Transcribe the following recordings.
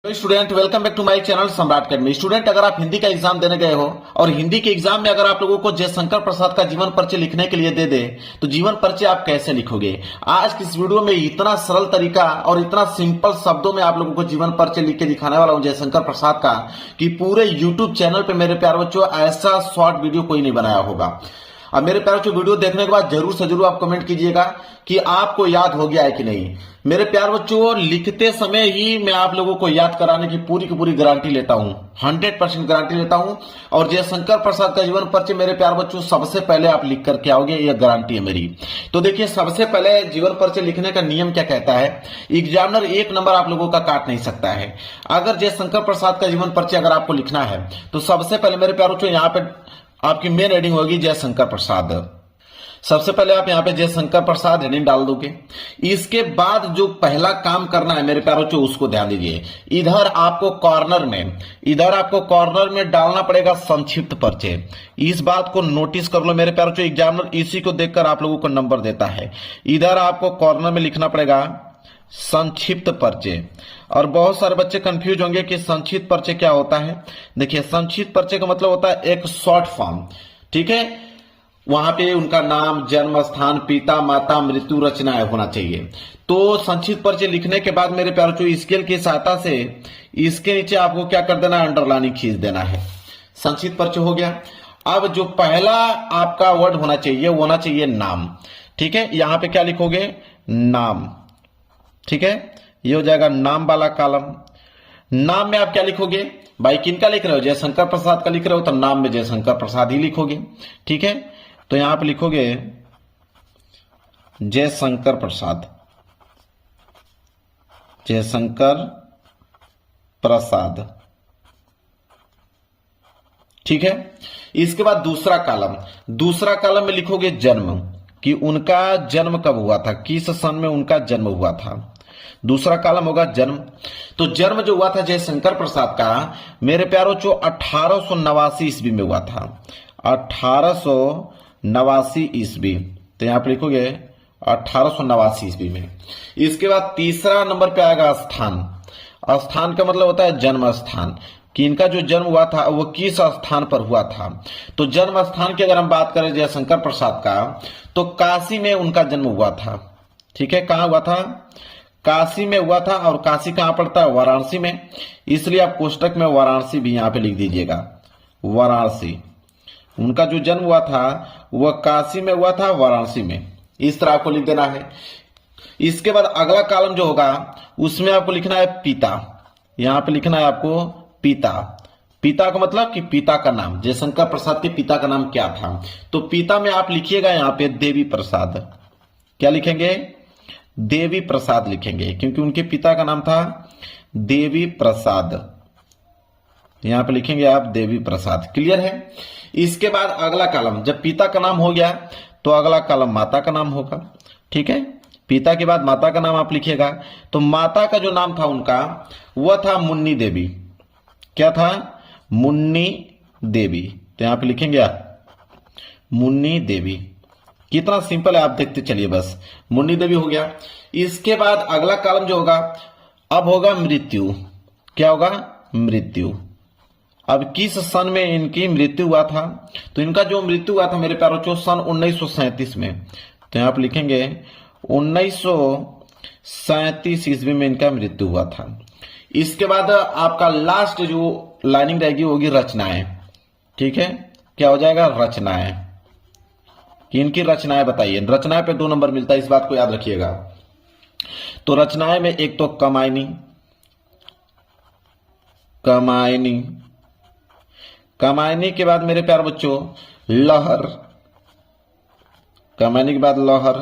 Student welcome back to my channel Samrat academy. Student, अगर आप हिंदी का एग्जाम देने गए हो और हिंदी के एग्जाम में अगर आप लोगों को जयशंकर प्रसाद का जीवन परिचय लिखने के लिए दे दे तो जीवन परिचय आप कैसे लिखोगे। आज की इस वीडियो में इतना सरल तरीका और इतना सिंपल शब्दों में आप लोगों को जीवन परिचय लिख के दिखाने वाला हूं जयशंकर प्रसाद का कि पूरे यूट्यूब चैनल पे मेरे प्यारे बच्चों ऐसा शॉर्ट वीडियो कोई नहीं बनाया होगा। अब मेरे प्यारे बच्चों, वीडियो देखने के बाद जरूर से जरूर आप कमेंट कीजिएगा कि आपको याद हो गया है कि नहीं। मेरे प्यारे बच्चों, लिखते समय ही मैं आप लोगों को याद कराने की पूरी गारंटी लेता हूं, 100% गारंटी लेता हूं। और जयशंकर प्रसाद का जीवन परिचय मेरे प्यारे बच्चों सबसे पहले आप लिख करके आओगे, यह गारंटी है मेरी। तो देखिए, सबसे पहले जीवन परिचय लिखने का नियम क्या कहता है। एग्जामिनर 1 नंबर आप लोगों का काट नहीं सकता है। अगर जयशंकर प्रसाद का जीवन परिचय अगर आपको लिखना है तो सबसे पहले मेरे प्यारे बच्चों यहाँ पे आपकी मेन हेडिंग होगी जयशंकर प्रसाद। सबसे पहले आप यहाँ पे जयशंकर प्रसाद हेडिंग डाल दोगे। इसके बाद जो पहला काम करना है मेरे प्यारों बच्चों उसको ध्यान दीजिए। इधर आपको कॉर्नर में डालना पड़ेगा संक्षिप्त परिचय। इस बात को नोटिस कर लो मेरे प्यारों बच्चों, एग्जामिनर इसी को देखकर आप लोगों को नंबर देता है। इधर आपको कॉर्नर में लिखना पड़ेगा संक्षिप्त परिचय। और बहुत सारे बच्चे कंफ्यूज होंगे कि संक्षिप्त परिचय क्या होता है। देखिए, संक्षिप्त परिचय का मतलब होता है एक शॉर्ट फॉर्म, ठीक है। वहां पे उनका नाम, जन्म स्थान, पिता माता, मृत्यु, रचनाएं होना चाहिए। तो संक्षिप्त परिचय लिखने के बाद मेरे प्यारे बच्चों स्केल की सहायता से इसके नीचे आपको क्या कर देना है, अंडरलाइनिंग खींच देना है। संक्षिप्त परिचय हो गया। अब जो पहला आपका वर्ड होना चाहिए वो होना चाहिए नाम, ठीक है। यहां पे क्या लिखोगे, नाम, ठीक है। ये हो जाएगा नाम वाला कॉलम। नाम में आप क्या लिखोगे, भाई किनका लिख रहे हो, जयशंकर प्रसाद का लिख रहे हो तो नाम में जयशंकर प्रसाद ही लिखोगे, ठीक है। तो यहां पे लिखोगे जयशंकर प्रसाद, जयशंकर प्रसाद, ठीक है। इसके बाद दूसरा कॉलम में लिखोगे जन्म, कि उनका जन्म कब हुआ था, किस सन में उनका जन्म हुआ था। दूसरा कॉलम होगा जन्म। तो जन्म जो हुआ था जयशंकर प्रसाद का मेरे प्यारों जो 1889 ईस्वी में हुआ था, 1889 ईस्वी। तो यहां पर लिखोगे 1889 ईस्वी में। इसके बाद तीसरा नंबर पे आएगा स्थान। स्थान का मतलब होता है जन्म स्थान, कि इनका जो जन्म हुआ था वो किस स्थान पर हुआ था। तो जन्म स्थान की अगर हम बात करें जयशंकर प्रसाद का तो काशी में उनका जन्म हुआ था, ठीक है। कहां हुआ था, काशी में हुआ था। और काशी कहां पड़ता है, वाराणसी में। इसलिए आप कोष्टक में वाराणसी भी यहां पे लिख दीजिएगा, वाराणसी। उनका जो जन्म हुआ था वह काशी में हुआ था, वाराणसी में। इस तरह आपको लिख देना है। इसके बाद अगला कॉलम जो होगा उसमें आपको लिखना है पिता। यहां पे लिखना है आपको पिता। पिता का मतलब कि पिता का नाम, जयशंकर प्रसाद के पिता का नाम क्या था। तो पिता में आप लिखिएगा यहां पे देवी प्रसाद। क्या लिखेंगे, देवी प्रसाद लिखेंगे, क्योंकि उनके पिता का नाम था देवी प्रसाद। यहां पे लिखेंगे आप देवी प्रसाद। क्लियर है। इसके बाद अगला कॉलम, जब पिता का नाम हो गया तो अगला कॉलम माता का नाम होगा, ठीक है। पिता के बाद माता का नाम आप लिखिएगा। तो माता का जो नाम था उनका वह था मुन्नी देवी। क्या था, मुन्नी देवी। तो यहां पे लिखेंगे आप मुन्नी देवी। कितना सिंपल है, आप देखते चलिए बस। मुन्नी देवी हो गया। इसके बाद अगला कॉलम जो होगा अब होगा मृत्यु। क्या होगा, मृत्यु। अब किस सन में इनकी मृत्यु हुआ था। तो इनका जो मृत्यु हुआ था मेरे प्यारों बच्चों सन 1937 में। तो यहां पर लिखेंगे 1937 ईस्वी में इनका मृत्यु हुआ था। इसके बाद आपका लास्ट जो लाइनिंग रहेगी होगी रचनाएं, ठीक है। क्या हो जाएगा, रचनाएं। कि इनकी रचनाएं बताइए। रचनाएं पे 2 नंबर मिलता है, इस बात को याद रखिएगा। तो रचनाएं में एक तो कमायनी, कमायनी के बाद मेरे प्यारे बच्चों लहर, कमायनी के बाद लहर,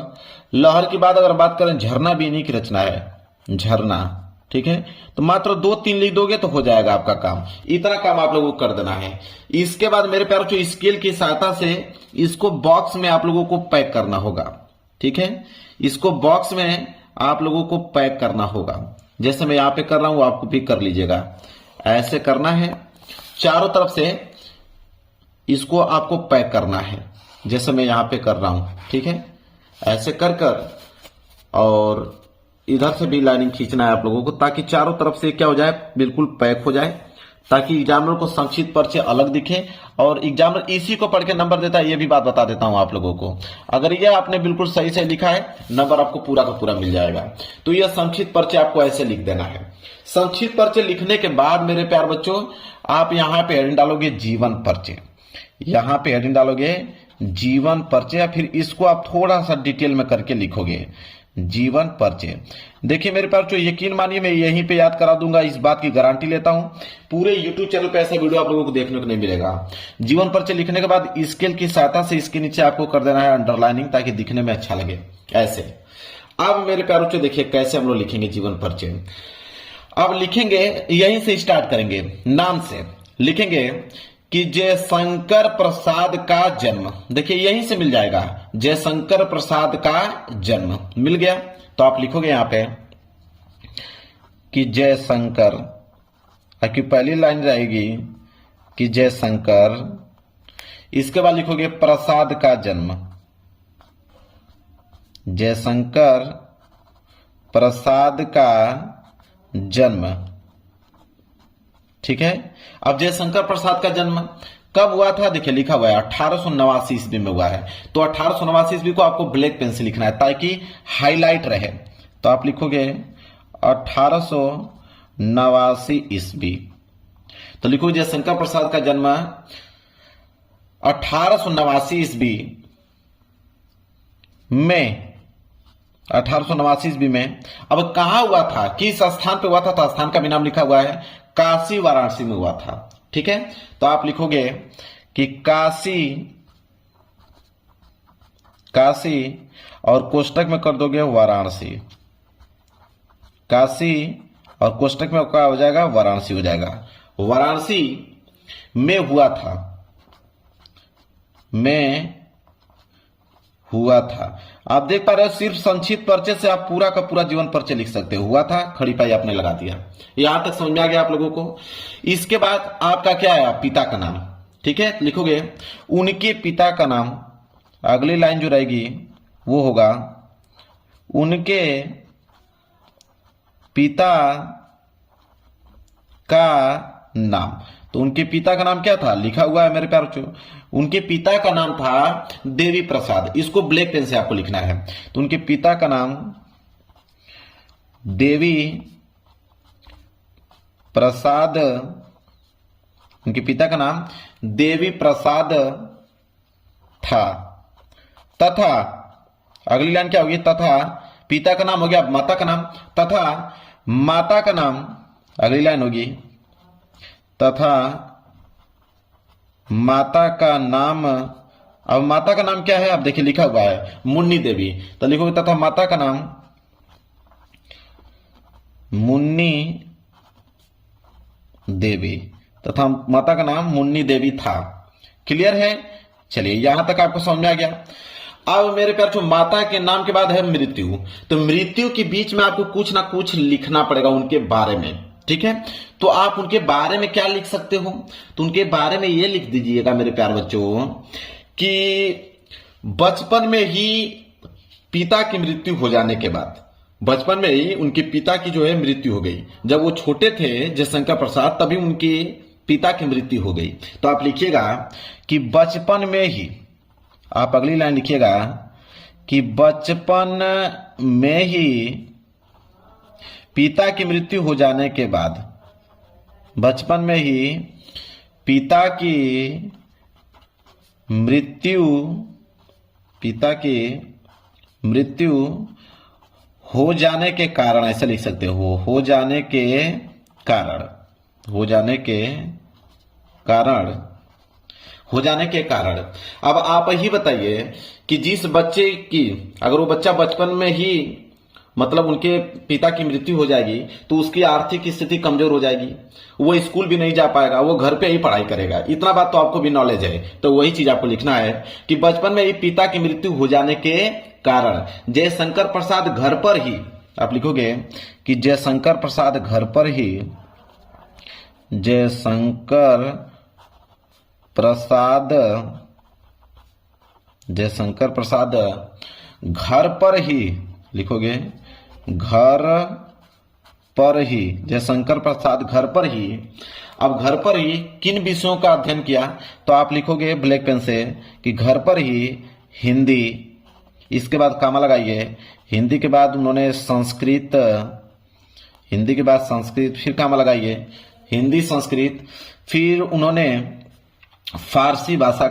लहर के बाद अगर बात करें झरना भी इन्हीं की रचना है, झरना, ठीक है। तो मात्र 2-3 लिख दोगे तो हो जाएगा आपका काम। इतना काम आप लोगों को कर देना है। इसके बाद मेरे प्यारे बच्चों स्केल की सहायता से इसको बॉक्स में आप लोगों को पैक करना होगा, ठीक है। इसको बॉक्स में आप लोगों को पैक करना होगा। जैसे मैं यहां पे कर रहा हूं आपको भी कर लीजिएगा। ऐसे करना है, चारों तरफ से इसको आपको पैक करना है, जैसे मैं यहां पे कर रहा हूं, ठीक है। ऐसे कर कर और इधर से भी लाइनिंग खींचना है आप लोगों को, ताकि चारों तरफ से क्या हो जाए, बिल्कुल पैक हो जाए, ताकि एग्जामिनर को संक्षिप्त परिचय अलग दिखे। और एग्जामिनर इसी को पढ़ के नंबर देता है, ये भी बात बता देता हूं आप लोगों को। अगर ये आपने बिल्कुल सही से लिखा है, नंबर आपको पूरा का पूरा मिल जाएगा। तो यह संक्षिप्त परिचय आपको ऐसे लिख देना है। संक्षिप्त परिचय लिखने के बाद मेरे प्यार बच्चों, आप यहां पे हेडिंग डालोगे जीवन परिचय, यहां पे हेडिंग डालोगे जीवन परिचय, फिर इसको आप थोड़ा सा डिटेल में करके लिखोगे जीवन परिचय। देखिए मेरे पास, जो यकीन मानिए मैं यहीं पे याद करा दूंगा, इस बात की गारंटी लेता हूं। पूरे YouTube चैनल पे ऐसा वीडियो आप लोगों को देखने को नहीं मिलेगा। जीवन परिचय लिखने के बाद स्केल की सहायता से इसके नीचे आपको कर देना है अंडरलाइनिंग, ताकि दिखने में अच्छा लगे ऐसे। अब मेरे प्यारों से देखिए कैसे हम लोग लिखेंगे जीवन परिचय। अब लिखेंगे, यहीं से स्टार्ट करेंगे, नाम से लिखेंगे कि जयशंकर प्रसाद का जन्म। देखिए यहीं से मिल जाएगा, जयशंकर प्रसाद का जन्म मिल गया। तो आप लिखोगे यहां पे कि जयशंकर, आपकी पहली लाइन रहेगी कि जयशंकर, इसके बाद लिखोगे प्रसाद का जन्म, जयशंकर प्रसाद का जन्म। ठीक है। अब जयशंकर प्रसाद का जन्म कब हुआ था, देखिए लिखा हुआ है 1889 ईस्वी में हुआ है। तो 1889 ईस्वी को आपको ब्लैक पेन से लिखना है ताकि हाईलाइट रहे। तो आप लिखोगे 1889 ईस्वी। तो लिखो जयशंकर प्रसाद का जन्म 1889 ईस्वी में, 1889 ईस्वी में। अब कहां हुआ था, किस स्थान पे हुआ था, तो स्थान का भी नाम लिखा हुआ है, काशी वाराणसी में हुआ था। ठीक है। तो आप लिखोगे कि काशी और कोष्टक में कर दोगे वाराणसी, काशी और कोष्टक में क्या हो जाएगा, वाराणसी हो जाएगा। वाराणसी में हुआ था, में हुआ था। आप देख पा रहे हो, सिर्फ संक्षिप्त परिचय से आप पूरा का पूरा जीवन परिचय लिख सकते हो। हुआ था, खड़ी पाई आपने लगा दिया। यहां तक समझ में आ गया आप लोगों को। इसके बाद आपका क्या है, पिता का नाम। ठीक है, लिखोगे उनके पिता का नाम। अगली लाइन जो रहेगी वो होगा उनके पिता का नाम। तो उनके पिता का नाम क्या था, लिखा हुआ है मेरे प्यारे बच्चों, उनके पिता का नाम था देवी प्रसाद। इसको ब्लैक पेन से आपको लिखना है। तो उनके पिता का नाम देवी प्रसाद, उनके पिता का नाम देवी प्रसाद था, तथा अगली लाइन क्या होगी, तथा पिता का नाम हो गया, माता का नाम, तथा माता का नाम, अगली लाइन होगी तथा माता का नाम। अब माता का नाम क्या है, अब देखिए लिखा हुआ है मुन्नी देवी। तो लिखोगे तथा माता का नाम मुन्नी देवी, तथा माता का नाम मुन्नी देवी था। क्लियर है। चलिए यहां तक आपको समझ में आ गया। अब मेरे प्यार, जो माता के नाम के बाद है मृत्यु, तो मृत्यु के बीच में आपको कुछ ना कुछ लिखना पड़ेगा उनके बारे में। ठीक है। तो आप उनके बारे में क्या लिख सकते हो, तो उनके बारे में ये लिख दीजिएगा मेरे प्यार बच्चों कि बचपन में ही पिता की मृत्यु हो जाने के बाद, बचपन में ही उनके पिता की जो है मृत्यु हो गई। जब वो छोटे थे जयशंकर प्रसाद, तभी उनके पिता की मृत्यु हो गई। तो आप लिखिएगा कि बचपन में ही, आप अगली लाइन लिखिएगा कि बचपन में ही पिता की मृत्यु हो जाने के बाद, बचपन में ही पिता की मृत्यु, पिता की मृत्यु हो जाने के कारण, ऐसा लिख सकते हो, हो जाने के कारण, हो जाने के कारण, हो जाने के कारण। अब आप ही बताइए कि जिस बच्चे की, अगर वो बच्चा बचपन में ही, मतलब उनके पिता की मृत्यु हो जाएगी, तो उसकी आर्थिक स्थिति कमजोर हो जाएगी, वो स्कूल भी नहीं जा पाएगा, वो घर पे ही पढ़ाई करेगा। इतना बात तो आपको भी नॉलेज है। तो वही चीज आपको लिखना है कि बचपन में ही पिता की मृत्यु हो जाने के कारण जयशंकर प्रसाद घर पर ही, आप लिखोगे कि जयशंकर प्रसाद घर पर ही, जयशंकर प्रसाद, जयशंकर प्रसाद घर पर ही, लिखोगे घर पर ही, जयशंकर प्रसाद घर पर ही। अब घर पर ही किन विषयों का अध्ययन किया, तो आप लिखोगे ब्लैक पेन से कि घर पर ही हिंदी, इसके बाद कामा लगाइए, हिंदी के बाद उन्होंने संस्कृत, हिंदी के बाद संस्कृत, फिर कामा लगाइए, हिंदी संस्कृत, फिर उन्होंने फारसी भाषा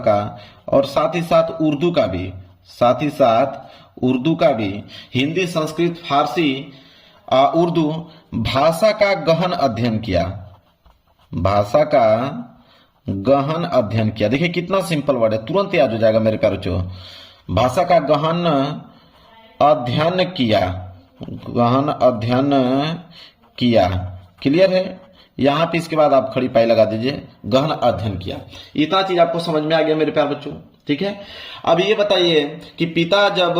का और साथ ही साथ उर्दू का भी, साथ ही साथ उर्दू का भी, हिंदी संस्कृत फारसी उर्दू भाषा का गहन अध्ययन किया, भाषा का गहन अध्ययन किया। देखिए कितना सिंपल वर्ड है, तुरंत याद हो जाएगा मेरे प्यारे बच्चों। भाषा का गहन अध्ययन किया, गहन अध्ययन किया, क्लियर है। यहां पे इसके बाद आप खड़ी पाई लगा दीजिए, गहन अध्ययन किया। इतना चीज आपको समझ में आ गया मेरे प्यारे बच्चों, ठीक है। अब ये बताइए कि पिता जब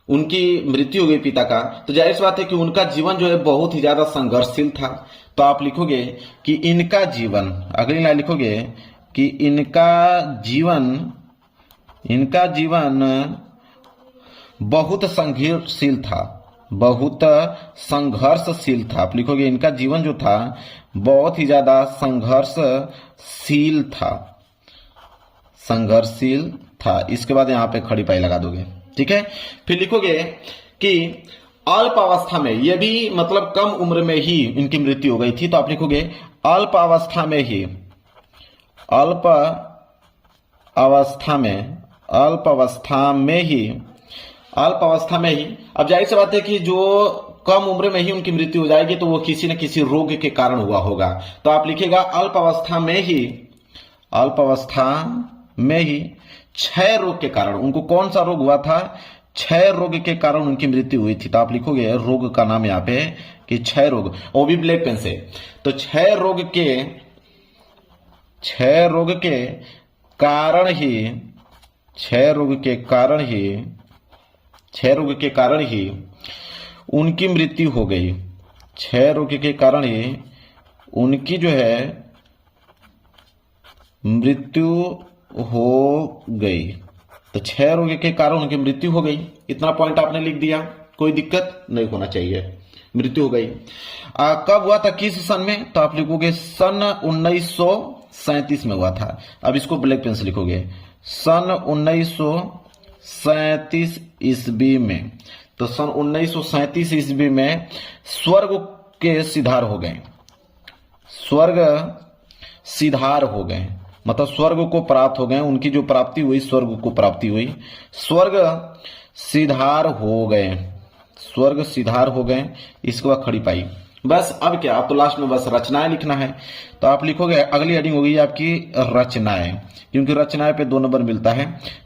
उनकी मृत्यु हो गई पिता का, तो जाहिर सी बात है कि उनका जीवन जो है बहुत ही ज्यादा संघर्षशील था। तो आप लिखोगे कि इनका जीवन, अगली लाइन लिखोगे कि इनका जीवन बहुत संघर्षशील था, बहुत संघर्षशील था। आप लिखोगे इनका जीवन जो था बहुत ही ज्यादा संघर्षशील था, संघर्षशील था। इसके बाद यहां पे खड़ी पाई लगा दोगे, ठीक है। फिर लिखोगे कि अल्प अवस्था में, यह भी मतलब कम उम्र में ही इनकी मृत्यु हो गई थी। तो आप लिखोगे अल्प अवस्था में ही, अल्प अवस्था में, अल्प अवस्था में ही, अल्प अवस्था में ही। अब जाहिर सी बात है कि जो कम उम्र में ही उनकी मृत्यु हो जाएगी तो वो किसी न किसी रोग के कारण हुआ होगा। तो आप लिखेगा अल्प अवस्था में ही, अल्प अवस्था में ही क्षय रोग के कारण। उनको कौन सा रोग हुआ था? क्षय रोग के कारण उनकी मृत्यु हुई थी। तो आप लिखोगे रोग का नाम यहाँ पे कि क्षय रोग, वो भी ब्लैक पेन से। तो क्षय रोग के कारण ही, क्षय रोग के कारण ही उनकी मृत्यु हो गई। क्षय रोग के कारण ही उनकी जो है मृत्यु हो गई। तो क्षय रोग के कारण उनकी मृत्यु हो गई। इतना पॉइंट आपने लिख दिया, कोई दिक्कत नहीं होना चाहिए। मृत्यु हो गई। कब हुआ था, किस सन में? तो आप लिखोगे सन 1937 में हुआ था। अब इसको ब्लैक पेन से लिखोगे सन 1937 ईस्वी में। तो सन 1937 ईस्वी में स्वर्ग के सिधार हो गए, स्वर्ग सिधार हो गए, मतलब स्वर्ग को प्राप्त हो गए। उनकी जो प्राप्ति हुई, स्वर्ग को प्राप्ति हुई, स्वर्ग सिधार हो गए, स्वर्ग सिधार हो गए। इसके बाद खड़ी पाई। बस अब क्या, अब तो लास्ट में बस रचनाएं लिखना है। तो आप लिखोगे, अगली हेडिंग होगी आपकी रचनाएं, क्योंकि रचनाएं पे 2 नंबर मिलता है।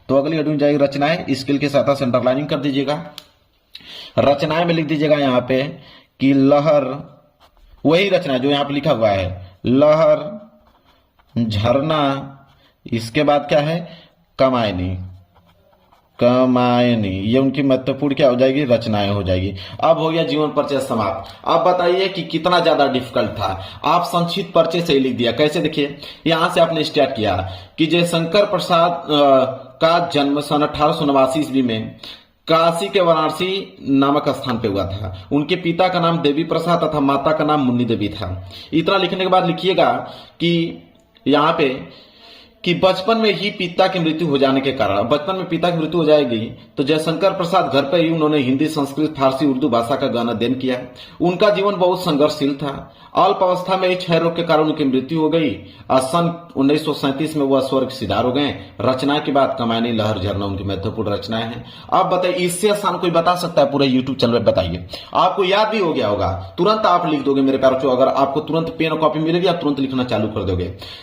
तो अगली हेडिंग जाएगी रचनाएं। स्केल के साथ साथ अंडरलाइनिंग कर दीजिएगा। रचनाएं में लिख दीजिएगा यहाँ पे कि लहर, वही रचना जो यहाँ पे लिखा हुआ है, लहर, झरना, इसके बाद क्या है, कमायनी, कमायनी। ये उनकी महत्वपूर्ण क्या हो जाएगी, रचनाएं हो जाएगी। अब हो गया जीवन परिचय समाप्त। अब बताइए कि कितना ज्यादा डिफिकल्ट था। आप संक्षिप्त परिचय से ही लिख दिया। कैसे? देखिए यहां से आपने स्टार्ट किया कि जयशंकर प्रसाद का जन्म सन 1889 ईस्वी में काशी के वाराणसी नामक स्थान पे हुआ था। उनके पिता का नाम देवी प्रसाद तथा माता का नाम मुन्नी देवी था। इतना लिखने के बाद लिखिएगा कि यहाँ पे कि बचपन में ही पिता की मृत्यु हो जाने के कारण, बचपन में पिता की मृत्यु हो जाएगी तो जयशंकर प्रसाद घर पर ही उन्होंने हिंदी, संस्कृत, फारसी, उर्दू भाषा का ज्ञान अध्ययन किया। उनका जीवन बहुत संघर्षशील था। अल्प अवस्था में ही क्षय रोग के कारण उनकी मृत्यु हो गई। सन 1937 में वह स्वर्ग सिधार हो गए। रचना की बात, कमायनी, लहर, झरना उनकी महत्वपूर्ण रचनाएं हैं। आप बताइए, इससे आसान कोई बता सकता है पूरे यूट्यूब चैनल पर? बताइए, आपको याद भी हो गया होगा, तुरंत आप लिख दोगे मेरे प्यारों। अगर आपको तुरंत पेन और कॉपी मिलेगी, आप तुरंत लिखना चालू कर दोगे।